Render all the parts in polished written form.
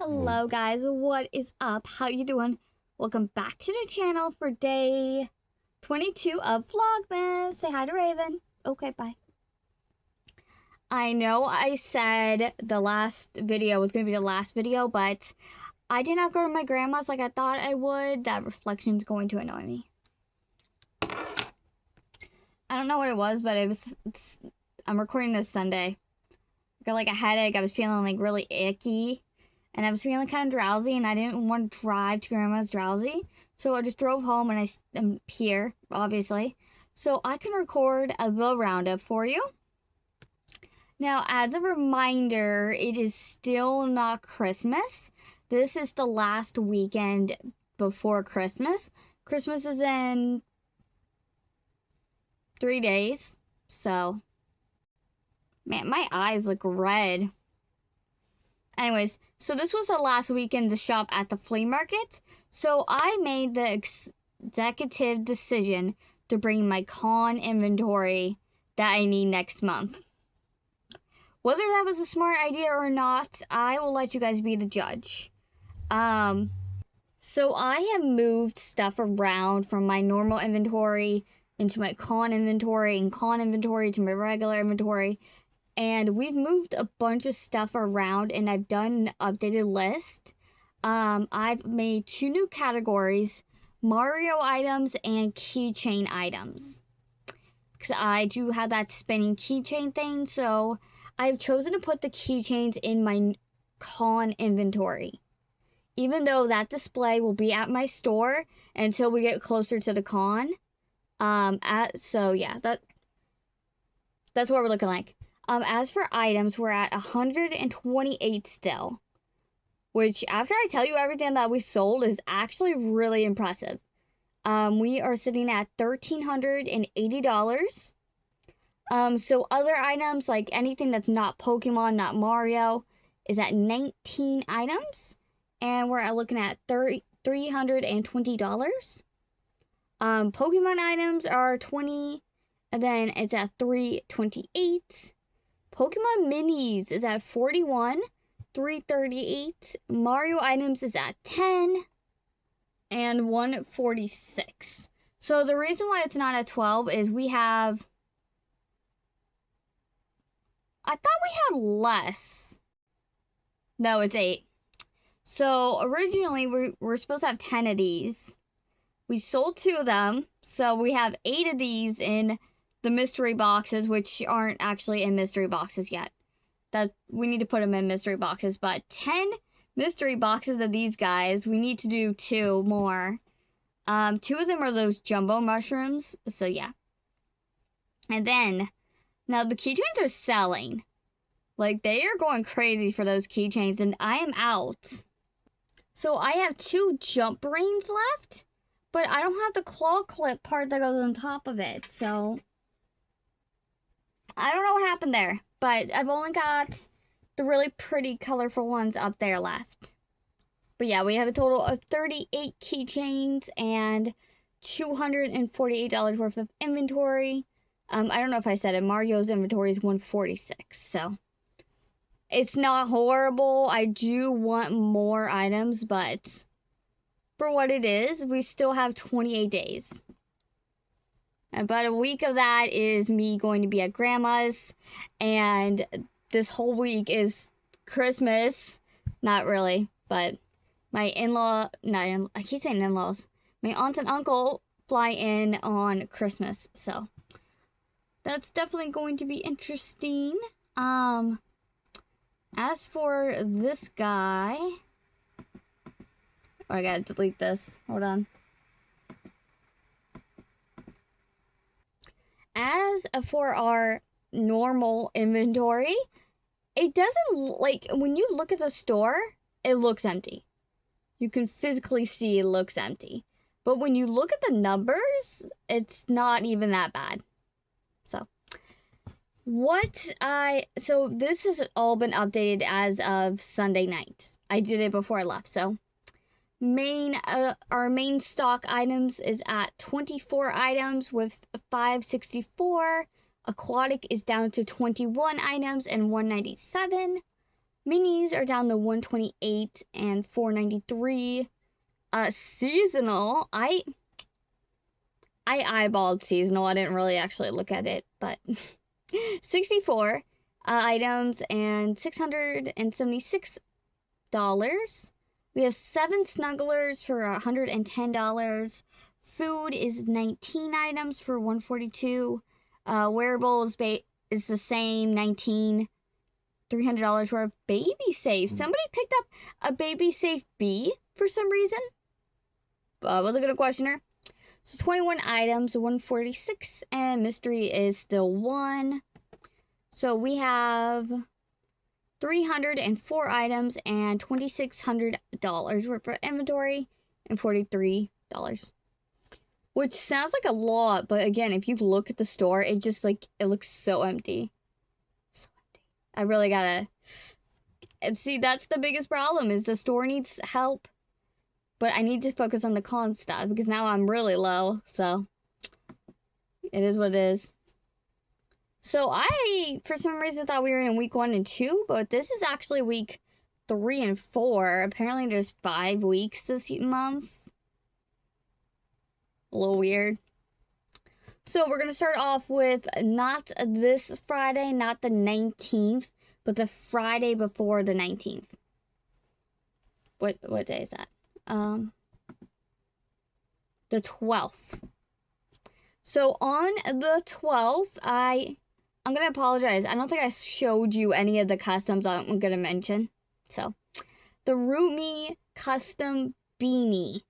Hello guys, what is up? How you doing? Welcome back to the channel for day 22 of Vlogmas. Say hi to Raven. Okay, bye. I know I said the last video was going to be the last video, but I did not go to my grandma's like I thought I would. That reflection's going to annoy me. I don't know what it was, but I'm recording this Sunday. I got like a headache. I was feeling like really icky. And I was feeling kind of drowsy, and I didn't want to drive to Grandma's drowsy. So I just drove home, and I'm here, obviously. So I can record a little roundup for you. Now, as a reminder, it is still not Christmas. This is the last weekend before Christmas. Christmas is in 3 days. So, man, my eyes look red. Anyways, so this was the last weekend to shop at the flea market. So I made the executive decision to bring my con inventory that I need next month. Whether that was a smart idea or not, I will let you guys be the judge. So I have moved stuff around from my normal inventory into my con inventory and con inventory to my regular inventory. And we've moved a bunch of stuff around, and I've done an updated list. I've made 2 new categories, Mario items and keychain items. Because I do have that spinning keychain thing, so I've chosen to put the keychains in my con inventory. Even though that display will be at my store until we get closer to the con. So yeah, that's what we're looking like. As for items, we're at 128 still, which after I tell you everything that we sold is actually really impressive. We are sitting at $1,380. So other items, like anything that's not Pokemon, not Mario, is at 19 items, and we're looking at $320. Pokemon items are 20, and then it's at $328. Pokemon Minis is at 41, $338. Mario items is at 10, and $146. So the reason why it's not at 12 is I thought we had less. No, it's 8. So originally we're supposed to have 10 of these. We sold 2 of them, so we have 8 of these in the mystery boxes, which aren't actually in mystery boxes yet. That we need to put them in mystery boxes, but 10 mystery boxes of these guys. We need to do 2 more. 2 of them are those jumbo mushrooms, so yeah. And then, now the keychains are selling. Like, they are going crazy for those keychains, and I am out. So I have 2 jump brains left, but I don't have the claw clip part that goes on top of it, so I don't know what happened there, but I've only got the really pretty colorful ones up there left. But yeah, we have a total of 38 keychains and $248 worth of inventory. I don't know if I said it, Mario's inventory is $146, so it's not horrible. I do want more items, but for what it is, we still have 28 days. About a week of that is me going to be at Grandma's, and this whole week is Christmas. Not really, but my I keep saying in-laws. My aunt and uncle fly in on Christmas, so that's definitely going to be interesting. As for this guy, I gotta delete this. Hold on. As for our normal inventory, it doesn't, like, when you look at the store, it looks empty. You can physically see it looks empty. But when you look at the numbers, it's not even that bad. So this has all been updated as of Sunday night. I did it before I left, so our main stock items is at 24 items with 564. Aquatic is down to 21 items and 197. Minis are down to $128 and $4.93. Seasonal, I eyeballed seasonal. I didn't really actually look at it, but 64 items and $676. We have 7 snugglers for $110. Food is 19 items for $142. Wearables is the same, 19. $300 worth of baby safe. Somebody picked up a baby safe B for some reason. Wasn't gonna question her. So 21 items, 146, and mystery is still 1. So we have 304 items and $2,600 worth of inventory and $43. Which sounds like a lot, but again, if you look at the store, it just it looks so empty. So empty. I really gotta, and see, that's the biggest problem, is the store needs help. But I need to focus on the con stuff because now I'm really low. So it is what it is. So I, for some reason, thought we were in week 1 and 2, but this is actually week 3 and 4. Apparently there's 5 weeks this month. A little weird. So we're going to start off with not this Friday, not the 19th, but the Friday before the 19th. What day is that? The 12th. So on the 12th, I'm gonna apologize. I don't think I showed you any of the customs I'm gonna mention. So, the Rumi custom beanie.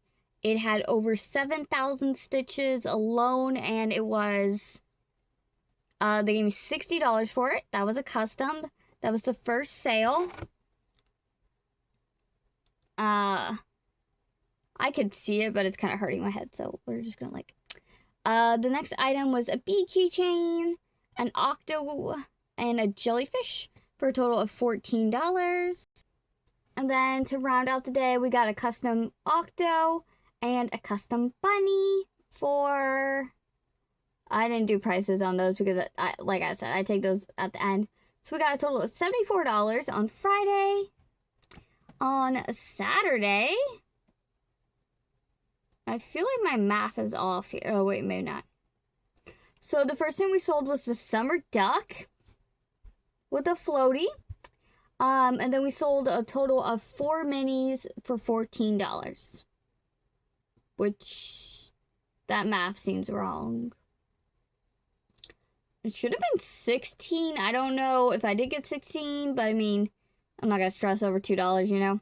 It had over 7,000 stitches alone, and it was, they gave me $60 for it. That was a custom. That was the first sale. I could see it, but it's kind of hurting my head, so we're just gonna the next item was a bee keychain, an octo, and a jellyfish for a total of $14. And then to round out the day, we got a custom octo and a custom bunny for, I didn't do prices on those because, like I said, I take those at the end. So we got a total of $74 on Friday. On Saturday, I feel like my math is off here. Oh, wait, maybe not. So the first thing we sold was the summer duck with a floaty. And then we sold a total of 4 minis for $14. Which, that math seems wrong. It should have been 16. I don't know if I did get 16, but I mean, I'm not going to stress over $2, you know.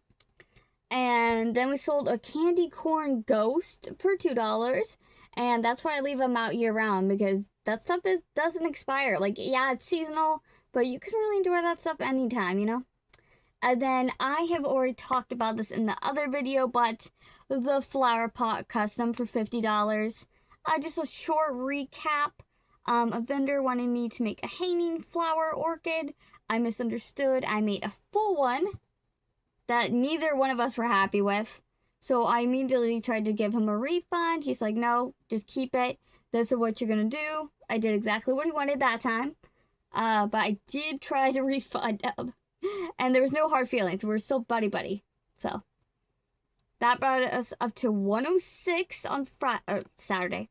And then we sold a candy corn ghost for $2. And that's why I leave them out year round, because that stuff doesn't expire. Like, yeah, it's seasonal, but you can really enjoy that stuff anytime, you know? And then I have already talked about this in the other video, but the flower pot custom for $50. Just a short recap. A vendor wanted me to make a hanging flower orchid. I misunderstood. I made a full one that neither one of us were happy with. So I immediately tried to give him a refund. He's like, no, just keep it. This is what you're going to do. I did exactly what he wanted that time. But I did try to refund him. And there was no hard feelings. We were still buddy-buddy. So that brought us up to 106 on Saturday.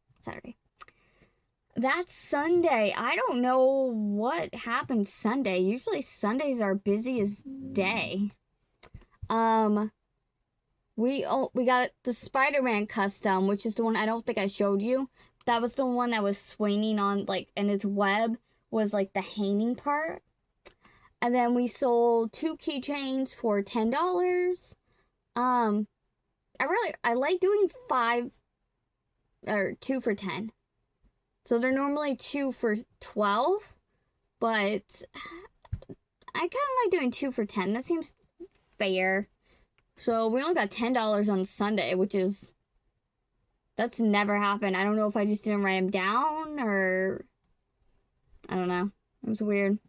That's Sunday. I don't know what happened Sunday. Usually Sundays are busiest day. We got the Spider-Man custom, which is the one I don't think I showed you. That was the one that was swinging on, and its web was, the hanging part. And then we sold 2 keychains for $10. I like doing 2 for 10. So they're normally 2 for 12, but I kind of like doing 2 for 10. That seems fair. So we only got $10 on Sunday, that's never happened. I don't know if I just didn't write them down, or I don't know. It was weird.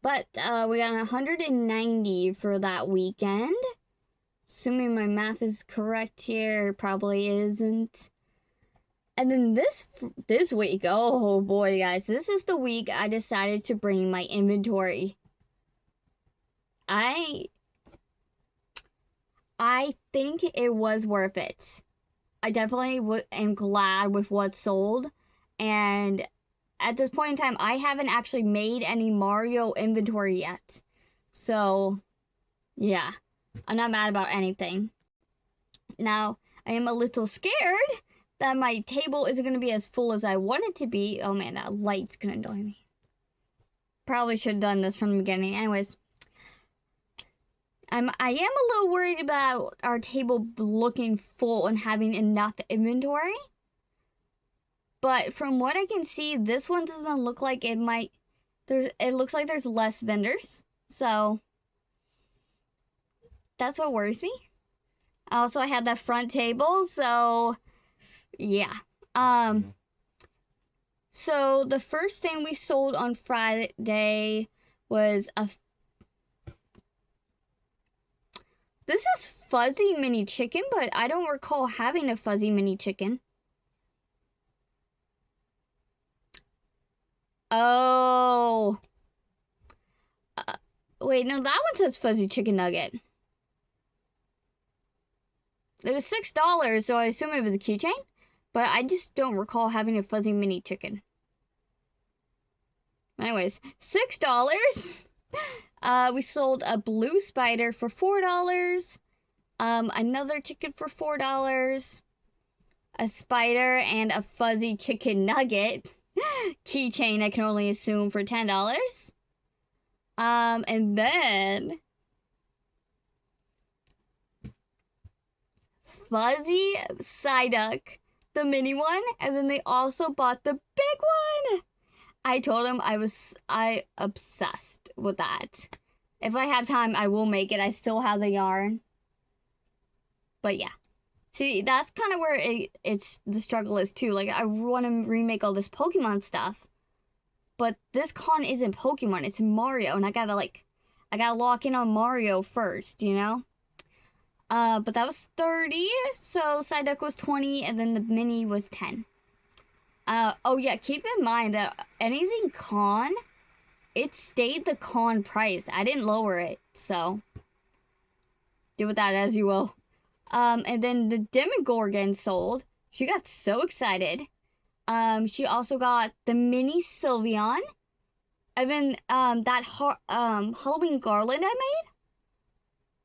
But we got 190 for that weekend. Assuming my math is correct here, probably isn't. And then this week, oh boy, guys, this is the week I decided to bring my inventory I think it was worth it. I definitely am glad with what sold. And at this point in time, I haven't actually made any Mario inventory yet. So, yeah. I'm not mad about anything. Now, I am a little scared that my table isn't going to be as full as I want it to be. Oh man, that light's going to annoy me. Probably should have done this from the beginning. Anyways. I am a little worried about our table looking full and having enough inventory. But from what I can see, this one doesn't look like it might... It looks like there's less vendors. So, that's what worries me. Also, I had that front table, so... Yeah. So, the first thing we sold on Friday was a... This is fuzzy mini chicken, but I don't recall having a fuzzy mini chicken. Oh. Wait, no, that one says fuzzy chicken nugget. It was $6, so I assume it was a keychain. But I just don't recall having a fuzzy mini chicken. Anyways, $6. We sold a blue spider for $4. Another chicken for $4. A spider and a fuzzy chicken nugget. Keychain, I can only assume, for $10. And then... fuzzy Psyduck, the mini one. And then they also bought the big one. I told him I obsessed with that. If I have time, I will make it. I still have the yarn. But yeah. See, that's kind of where it's the struggle is too. Like, I want to remake all this Pokemon stuff. But this con isn't Pokemon, it's Mario. And I gotta lock in on Mario first, you know? But that was 30. So Psyduck was 20, and then the mini was 10. Oh yeah, keep in mind that anything con, it stayed the con price. I didn't lower it, so do with that as you will. And then the Demogorgon sold. She got so excited. She also got the mini Sylveon. And then that Halloween garland I made.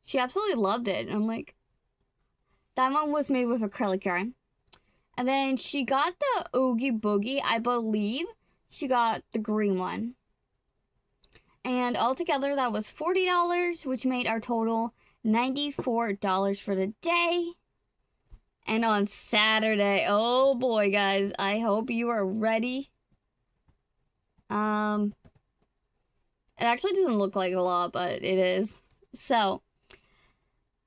She absolutely loved it. I'm like, that one was made with acrylic yarn. And then she got the Oogie Boogie. I believe she got the green one. And altogether, that was $40, which made our total $94 for the day. And on Saturday, oh boy, guys, I hope you are ready. It actually doesn't look like a lot, but it is. So,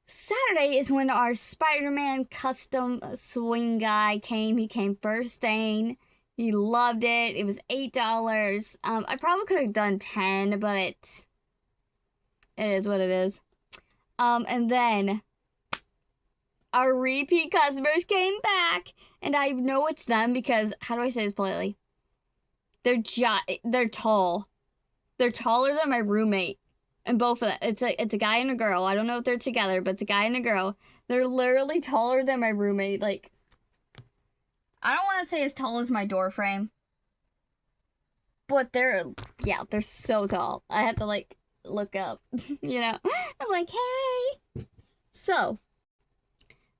Saturday is when our Spider-Man custom swing guy came. He came first thing. He loved it. It was $8. I probably could have done 10, but it is what it is. And then our repeat customers came back, and I know it's them because, how do I say this politely? They're tall. They're taller than my roommate. And both of them. It's a guy and a girl. I don't know if they're together, but it's a guy and a girl. They're literally taller than my roommate. Like, I don't want to say as tall as my door frame. But they're so tall. I have to, like, look up, you know? I'm like, hey. So,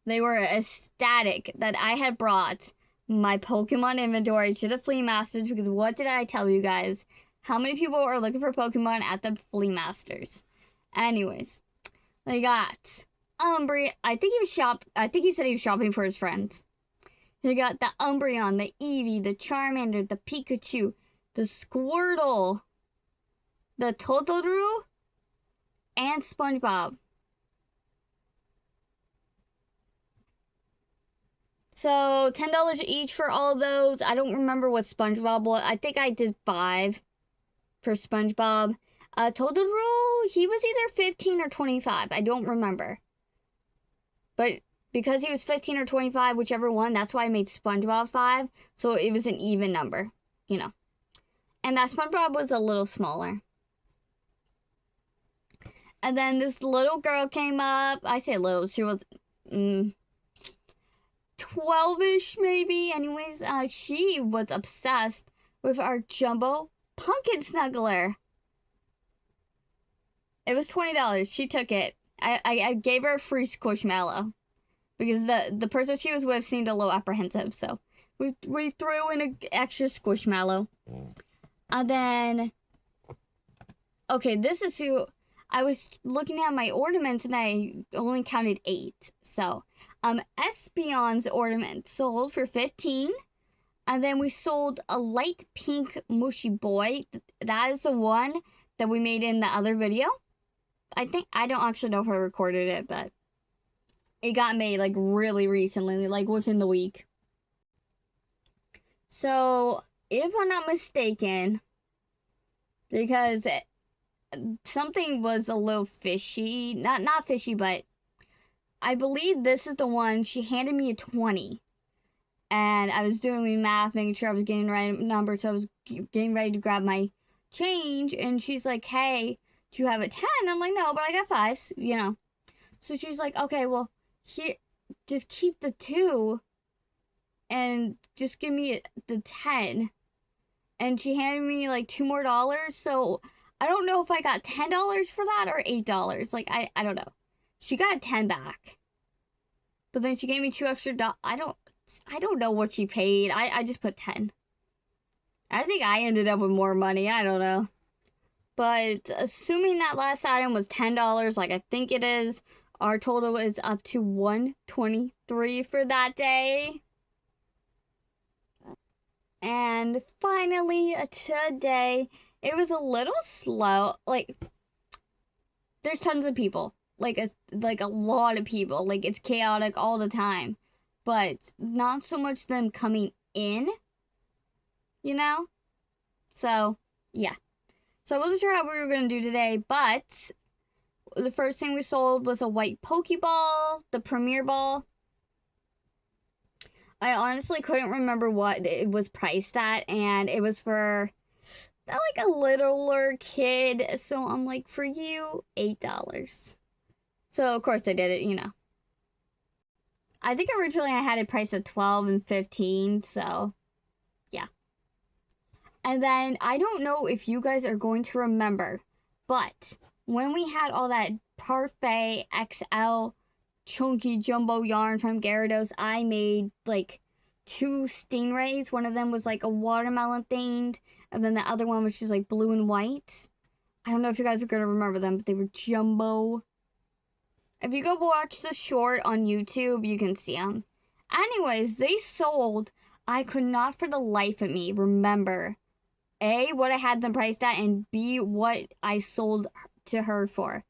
they were ecstatic that I had brought my Pokemon inventory to the Flea Masters because what did I tell you guys? How many people are looking for Pokemon at the Flea Masters? Anyways, they got Umbreon. I think he said he was shopping for his friends. He got the Umbreon, the Eevee, the Charmander, the Pikachu, the Squirtle, the Totodile, and SpongeBob. So $10 each for all of those. I don't remember what SpongeBob was. I think I did 5 for SpongeBob. Totodile, he was either 15 or 25. I don't remember. But because he was 15 or 25, whichever one, that's why I made SpongeBob 5. So it was an even number, you know. And that SpongeBob was a little smaller. And then this little girl came up. I say little, she was 12-ish maybe. Anyways, she was obsessed with our jumbo pumpkin snuggler. It was $20. She took it. I gave her a free squishmallow because the person she was with seemed a little apprehensive. So we threw in an extra squishmallow. And then, okay, this is who I was looking at my ornaments and I only counted 8. So, Espion's ornament sold for 15. And then we sold a light pink mushy boy. That is the one that we made in the other video. I don't actually know if I recorded it, but it got made like really recently, like within the week. So, if I'm not mistaken, because something was a little fishy, not fishy, but I believe this is the one. She handed me a 20. And I was doing my math, making sure I was getting the right number, so I was getting ready to grab my change, and she's like, hey, do you have a 10? I'm like, no, but I got 5s, you know. So she's like, okay, well, here, just keep the 2, and just give me the 10. And she handed me, like, $2 more, so I don't know if I got $10 for that or $8. Like, I don't know. She got 10 back. But then she gave me 2 extra dollars. I don't know what she paid. I just put 10. I think I ended up with more money. I don't know. But assuming that last item was $10, like I think it is, our total is up to $123 for that day. And finally, today, it was a little slow. Like, there's tons of people. Like a lot of people. Like, it's chaotic all the time. But not so much them coming in, you know? So, yeah. So I wasn't sure how we were going to do today, but the first thing we sold was a white Pokeball, the Premier Ball. I honestly couldn't remember what it was priced at, and it was for like a littler kid. So I'm like, for you, $8. So, of course, I did it, you know. I think originally I had it priced at $12 and $15, so yeah. And then I don't know if you guys are going to remember, but when we had all that Parfait XL chunky jumbo yarn from Gyarados, I made like 2 stingrays. One of them was like a watermelon themed, and then the other one was just like blue and white. I don't know if you guys are going to remember them, but they were jumbo. If you go watch the short on YouTube, you can see them. Anyways, they sold. I could not for the life of me remember, A, what I had them priced at, and B, what I sold to her for.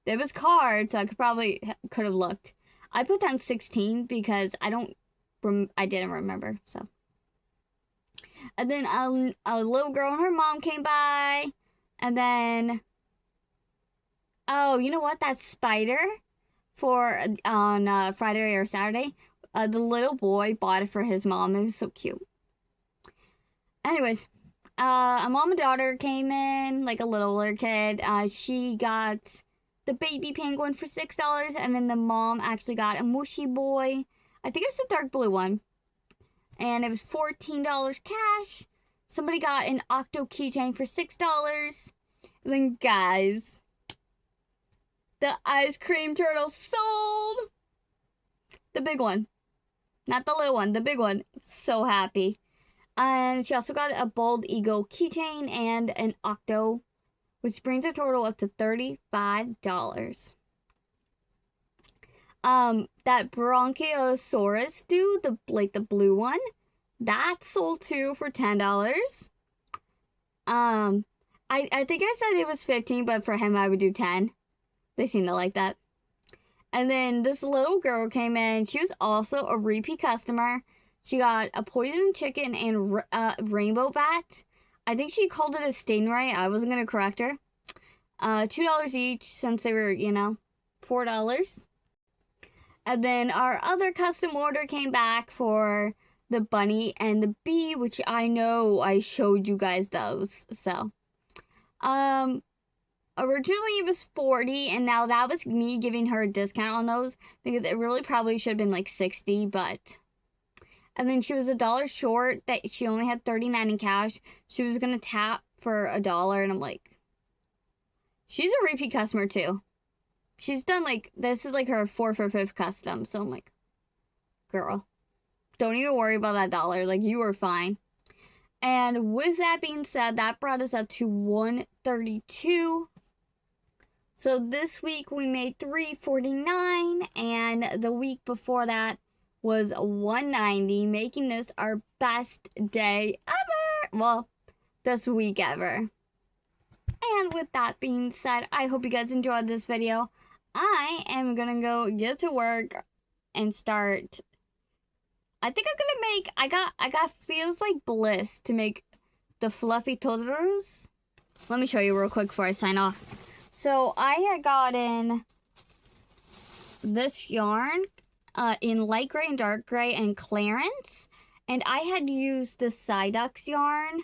It was cards, so I could have looked. I put down 16 because I didn't remember, so. And then a little girl and her mom came by, and then, oh, you know what? That spider on Friday or Saturday, the little boy bought it for his mom. It was so cute. Anyways, a mom and daughter came in, like a littler kid. She got the baby penguin for $6, and then the mom actually got a mushy boy. I think it was the dark blue one. And it was $14 cash. Somebody got an Octo keychain for $6. And then, guys, the ice cream turtle sold. The big one. Not the little one, the big one. So happy. And she also got a Bold Eagle keychain and an Octo, which brings her total up to $35. That Bronchiosaurus dude, the blue one, that sold too for $10. I think I said it was 15, but for him I would do 10. They seem to like that. And then this little girl came in. She was also a repeat customer. She got a poison chicken and rainbow bat. I think she called it a stingray. I wasn't going to correct her. $2 each since they were, you know, $4. And then our other custom order came back for the bunny and the bee, which I know I showed you guys those. So, originally it was 40, and now that was me giving her a discount on those because it really probably should have been like 60, but. And then she was $1 short that she only had 39 in cash. She was gonna tap for $1, and I'm like, she's a repeat customer too. She's done like, this is like her 4th or 5th custom. So I'm like, girl, don't even worry about that $1. Like, you were fine. And with that being said, that brought us up to 132. So this week we made 349, and the week before that was 190, making this our best day ever. Well, best week ever. And with that being said, I hope you guys enjoyed this video. I am gonna go get to work and start. I think I'm gonna make, I got Feels Like Bliss to make the fluffy totoros. Let me show you real quick before I sign off. So I had gotten this yarn in light gray and dark gray and clearance. And I had used the Psyduck's yarn,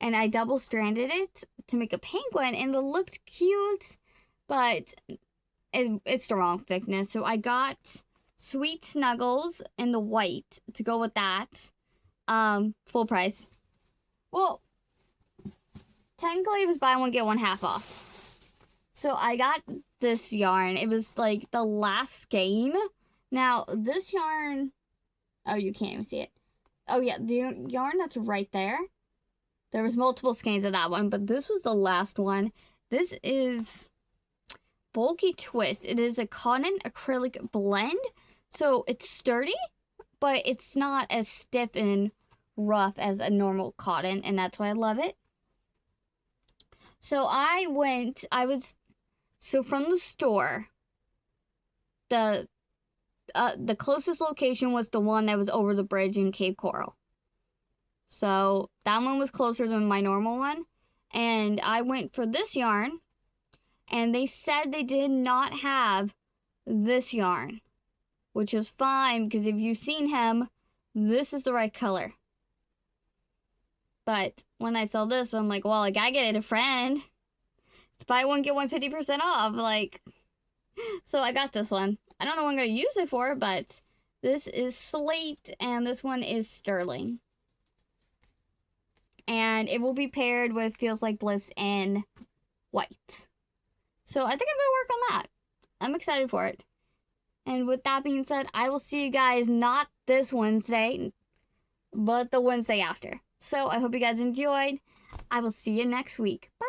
and I double stranded it to make a penguin, and it looked cute, but it's the wrong thickness. So I got Sweet Snuggles in the white to go with that. Full price. Well, technically it was buy one get one half off. So I got this yarn. It was like the last skein. Now this yarn, oh, you can't even see it. Oh yeah, the yarn that's right there. There was multiple skeins of that one, but this was the last one. This is Bulky Twist. It is a cotton acrylic blend. So it's sturdy, but it's not as stiff and rough as a normal cotton, and that's why I love it. So so from the store, the closest location was the one that was over the bridge in Cape Coral. So that one was closer than my normal one. And I went for this yarn, and they said they did not have this yarn, which is fine because if you've seen him, this is the right color. But when I saw this, I'm like, well, I gotta get it a friend. It's buy one, get one 50% off. Like, so I got this one. I don't know what I'm gonna use it for, but this is slate, and this one is sterling. And it will be paired with Feels Like Bliss in white. So I think I'm gonna work on that. I'm excited for it. And with that being said, I will see you guys not this Wednesday, but the Wednesday after. So I hope you guys enjoyed. I will see you next week. Bye.